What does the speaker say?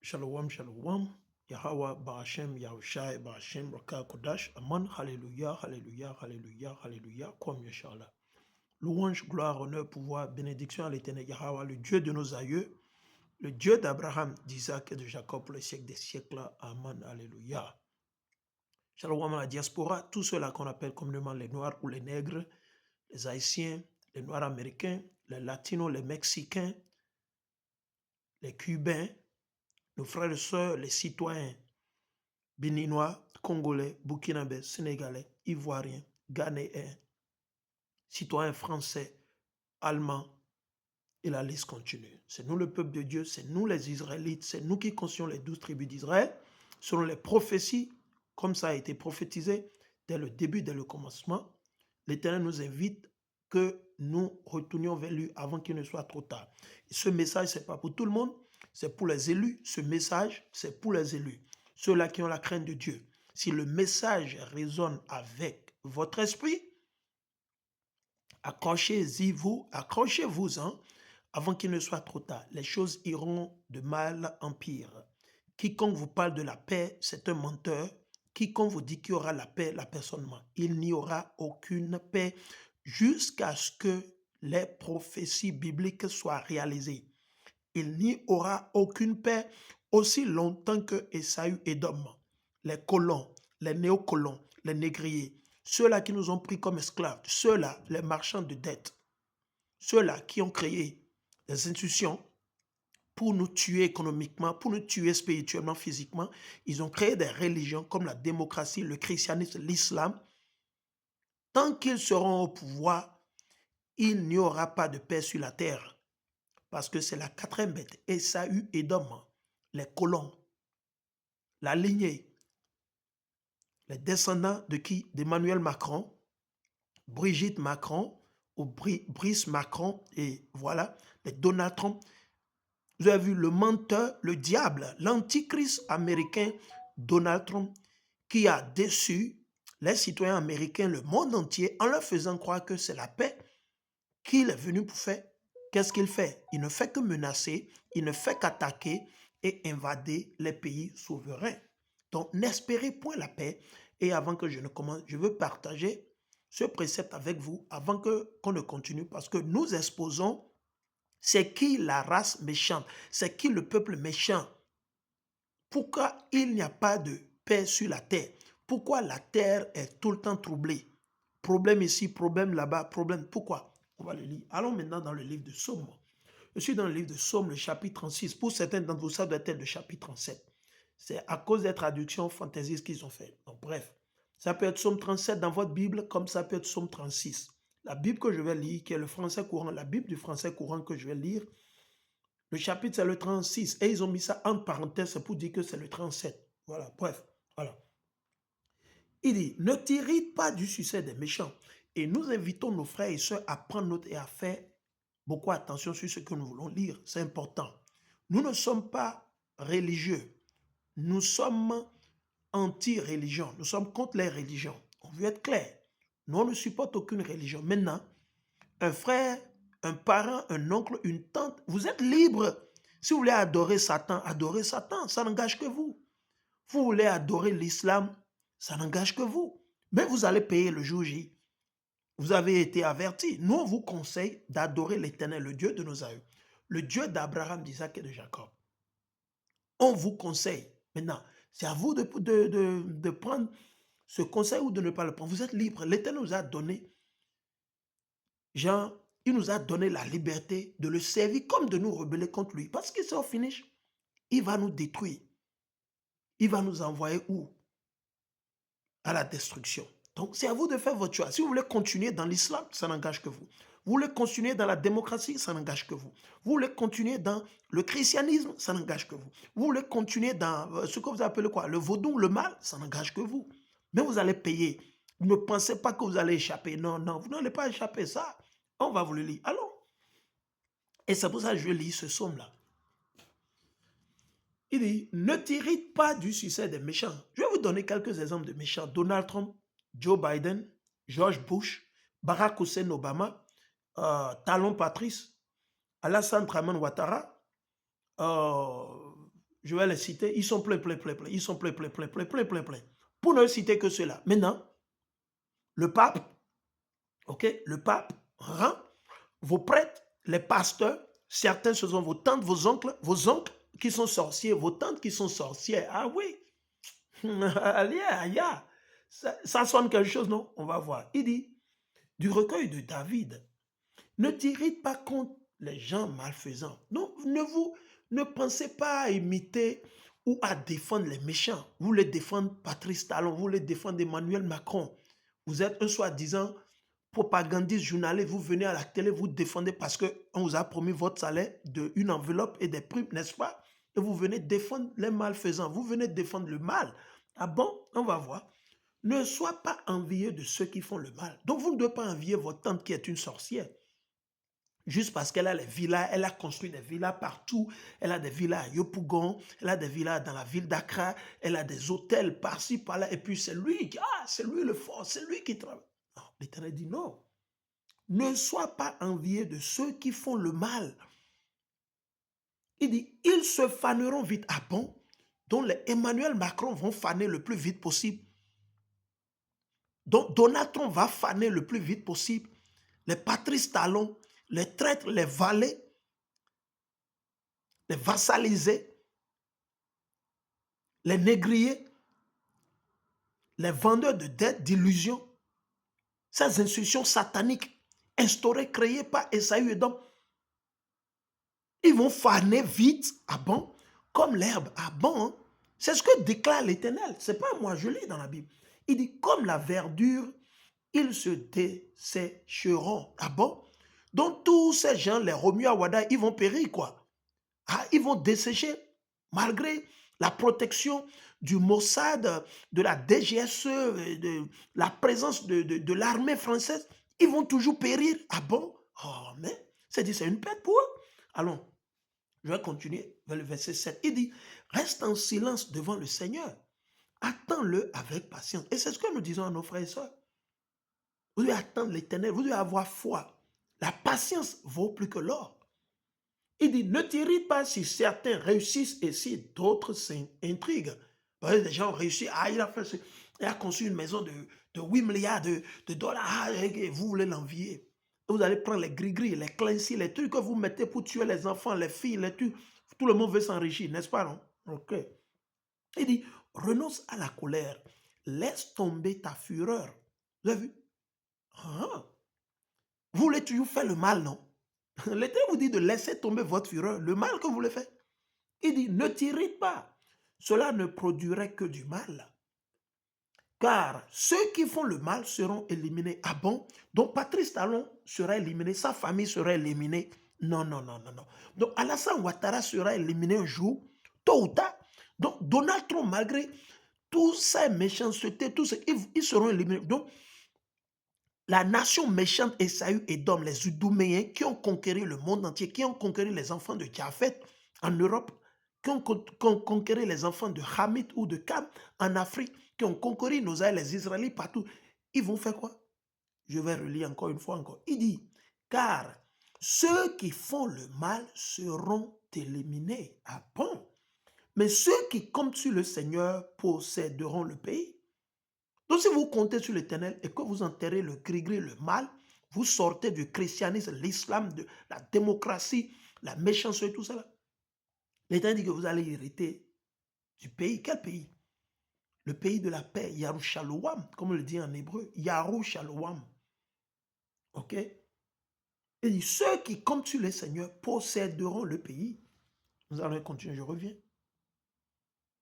Shalom, shalom. Yahweh, Barashem, Yahushai, Barashem, Raka, Kodash, Aman, Hallelujah, Hallelujah, Hallelujah, Hallelujah, comme Yashala. Louange, gloire, honneur, pouvoir, bénédiction à l'éternel Yahweh, le Dieu de nos aïeux, le Dieu d'Abraham, d'Isaac et de Jacob pour les siècles des siècles. Amen, Alléluia. Shalom à la diaspora, tous ceux-là qu'on appelle communément les Noirs ou les Nègres, les Haïtiens, les Noirs américains, les Latinos, les Mexicains, les Cubains, nos frères et sœurs, les citoyens béninois, congolais, burkinabés, sénégalais, ivoiriens, ghanéens, citoyens français, allemands, et la liste continue. C'est nous le peuple de Dieu, c'est nous les Israélites, c'est nous qui constituons les 12 tribus d'Israël, selon les prophéties, comme ça a été prophétisé dès le début, dès le commencement. L'Éternel nous invite que nous retournions vers lui avant qu'il ne soit trop tard. Et ce message, ce n'est pas pour tout le monde, c'est pour les élus. Ce message, c'est pour les élus, ceux-là qui ont la crainte de Dieu. Si le message résonne avec votre esprit, accrochez-vous, accrochez-vous, avant qu'il ne soit trop tard. Les choses iront de mal en pire. Quiconque vous parle de la paix, c'est un menteur. Quiconque vous dit qu'il y aura la paix, la personne ment. Il n'y aura aucune paix jusqu'à ce que les prophéties bibliques soient réalisées. Il n'y aura aucune paix aussi longtemps que Esaü et Édom, les colons, les néocolons, les négriers, ceux-là qui nous ont pris comme esclaves, ceux-là, les marchands de dettes, ceux-là qui ont créé des institutions pour nous tuer économiquement, pour nous tuer spirituellement, physiquement. Ils ont créé des religions comme la démocratie, le christianisme, l'islam. Tant qu'ils seront au pouvoir, il n'y aura pas de paix sur la terre. Parce que c'est la quatrième bête, Esaü et Édom, les colons, la lignée, les descendants de qui? D'Emmanuel Macron, Brigitte Macron, ou Brice Macron, et voilà, les Donald Trump. Vous avez vu le menteur, le diable, l'antichrist américain Donald Trump, qui a déçu les citoyens américains, le monde entier, en leur faisant croire que c'est la paix qu'il est venu pour faire. Qu'est-ce qu'il fait? Il ne fait que menacer, il ne fait qu'attaquer et invader les pays souverains. Donc, n'espérez point la paix. Et avant que je ne commence, je veux partager ce précepte avec vous avant qu'on ne continue, parce que nous exposons c'est qui la race méchante, c'est qui le peuple méchant. Pourquoi il n'y a pas de paix sur la terre? Pourquoi la terre est tout le temps troublée? Problème ici, problème là-bas, problème. Pourquoi? On va le lire. Allons maintenant dans le livre de Psaume. Je suis dans le livre de Psaume, le chapitre 36. Pour certains d'entre vous, ça doit être le chapitre 37. C'est à cause des traductions fantaisistes qu'ils ont fait. Donc, bref, ça peut être Psaume 37 dans votre Bible, comme ça peut être Psaume 36. La Bible que je vais lire, qui est le français courant, la Bible du français courant que je vais lire, le chapitre c'est le 36. Et ils ont mis ça entre parenthèses pour dire que c'est le 37. Voilà, bref, voilà. Il dit, ne t'irrite pas du succès des méchants. Et nous invitons nos frères et sœurs à prendre note et à faire beaucoup attention sur ce que nous voulons lire. C'est important. Nous ne sommes pas religieux. Nous sommes anti-religion. Nous sommes contre les religions. On veut être clair. Nous, on ne supporte aucune religion. Maintenant, un frère, un parent, un oncle, une tante, vous êtes libre. Si vous voulez adorer Satan, ça n'engage que vous. Vous voulez adorer l'islam, ça n'engage que vous. Mais vous allez payer le jour J. Vous avez été avertis. Nous, on vous conseille d'adorer l'Éternel, le Dieu de nos aïeux, le Dieu d'Abraham, d'Isaac et de Jacob. On vous conseille. Maintenant, c'est à vous de prendre ce conseil ou de ne pas le prendre. Vous êtes libre. L'Éternel nous a donné, Jean, il nous a donné la liberté de le servir comme de nous rebeller contre lui. Parce que c'est au finish, il va nous détruire. Il va nous envoyer où? À la destruction. Donc, c'est à vous de faire votre choix. Si vous voulez continuer dans l'islam, ça n'engage que vous. Vous voulez continuer dans la démocratie, ça n'engage que vous. Vous voulez continuer dans le christianisme, ça n'engage que vous. Vous voulez continuer dans ce que vous appelez quoi? Le vaudou, le mal, ça n'engage que vous. Mais vous allez payer. Ne pensez pas que vous allez échapper. Non, non, vous n'allez pas échapper. Ça, on va vous le lire. Allons. Et c'est pour ça que je lis ce psaume-là. Il dit, ne t'irrite pas du succès des méchants. Je vais vous donner quelques exemples de méchants. Donald Trump, Joe Biden, George Bush, Barack Hussein Obama, Talon Patrice, Alassane Draman Ouattara, Je vais les citer. Ils sont pleins, pleins, pleins, pleins. Ils sont pleins, pleins, pleins, pleins, pleins, pleins, pleins. Pour ne citer que ceux-là. Maintenant, le pape, ok, le pape rend vos prêtres, les pasteurs, certains ce sont vos tantes, vos oncles qui sont sorciers, vos tantes qui sont sorcières. Ah oui, ça sonne quelque chose, non? On va voir. Il dit, du recueil de David, ne t'irrite pas contre les gens malfaisants. Non, ne pensez pas à imiter ou à défendre les méchants. Vous voulez défendre Patrice Talon, vous voulez défendre Emmanuel Macron. Vous êtes un soi-disant propagandiste, journaliste, vous venez à la télé, vous défendez parce qu'on vous a promis votre salaire, une enveloppe et des primes, n'est-ce pas? Et vous venez défendre les malfaisants, vous venez défendre le mal. Ah bon? On va voir. Ne sois pas envieux de ceux qui font le mal. Donc vous ne devez pas envier votre tante qui est une sorcière. Juste parce qu'elle a les villas, elle a construit des villas partout. Elle a des villas à Yopougon, elle a des villas dans la ville d'Accra, elle a des hôtels par-ci, par-là. Et puis c'est lui, c'est lui le fort, c'est lui qui travaille. L'Éternel dit non. Ne sois pas envié de ceux qui font le mal. Il dit, ils se faneront vite. Ah bon? Donc les Emmanuel Macron vont faner le plus vite possible. Donc Donald Trump va faner le plus vite possible. Les Patrice Talon, les traîtres, les valets, les vassalisés, les négriers, les vendeurs de dettes, d'illusions, ces institutions sataniques instaurées, créées par Esaü et Edom, ils vont faner vite, ah bon, comme l'herbe, ah bon, hein? C'est ce que déclare l'Éternel. Ce n'est pas moi, je lis dans la Bible. Il dit, comme la verdure, ils se dessécheront, ah bon. Donc tous ces gens, les Romuald à Wada, ils vont périr, quoi. Ah, ils vont dessécher, malgré la protection du Mossad, de la DGSE, de la présence de l'armée française. Ils vont toujours périr. Ah bon? Oh, mais c'est une perte pour eux. Allons, je vais continuer vers le verset 7. Il dit, reste en silence devant le Seigneur. Attends-le avec patience. Et c'est ce que nous disons à nos frères et sœurs. Vous devez attendre l'Éternel, vous devez avoir foi. La patience vaut plus que l'or. Il dit, ne t'irrite pas si certains réussissent et si d'autres s'intriguent. Les gens ont réussi, il a conçu une maison de 8 milliards de dollars, et vous voulez l'envier. Vous allez prendre les gris-gris, les clancy, les trucs que vous mettez pour tuer les enfants, les filles, les trucs. Tout le monde veut s'enrichir, n'est-ce pas, non? Ok. Il dit, renonce à la colère, laisse tomber ta fureur. Vous avez vu? Ah. Vous voulez toujours faire le mal, non? L'Éternel vous dit de laisser tomber votre fureur, le mal que vous voulez faire. Il dit, ne t'irrite pas. Cela ne produirait que du mal. Car ceux qui font le mal seront éliminés. Ah bon? Donc Patrice Talon sera éliminé, sa famille sera éliminée. Non, non, non, non, non. Donc Alassane Ouattara sera éliminé un jour, tôt ou tard. Donc Donald Trump, malgré toutes ces méchancetés, ils seront éliminés. Donc la nation méchante Esaü et Edom, les Uduméens, qui ont conquéri le monde entier, qui ont conquéri les enfants de Japheth en Europe, qui ont conquéri les enfants de Hamid ou de Cam en Afrique, qui ont conquéri nos ailes, les Israélites partout, ils vont faire quoi? Je vais relire encore une fois encore. Il dit, car ceux qui font le mal seront éliminés. Ah bon? Mais ceux qui comptent sur le Seigneur posséderont le pays. Donc si vous comptez sur l'Éternel et que vous enterrez le gris-gris, le mal, vous sortez du christianisme, l'islam, de la démocratie, la méchanceté, tout ça. L'Éternel dit que vous allez hériter du pays. Quel pays? Le pays de la paix, Yarushalouam, comme on le dit en hébreu, Yarushalouam. Ok? Et dit, ceux qui comptent sur le Seigneur posséderont le pays. Nous allons continuer, je reviens.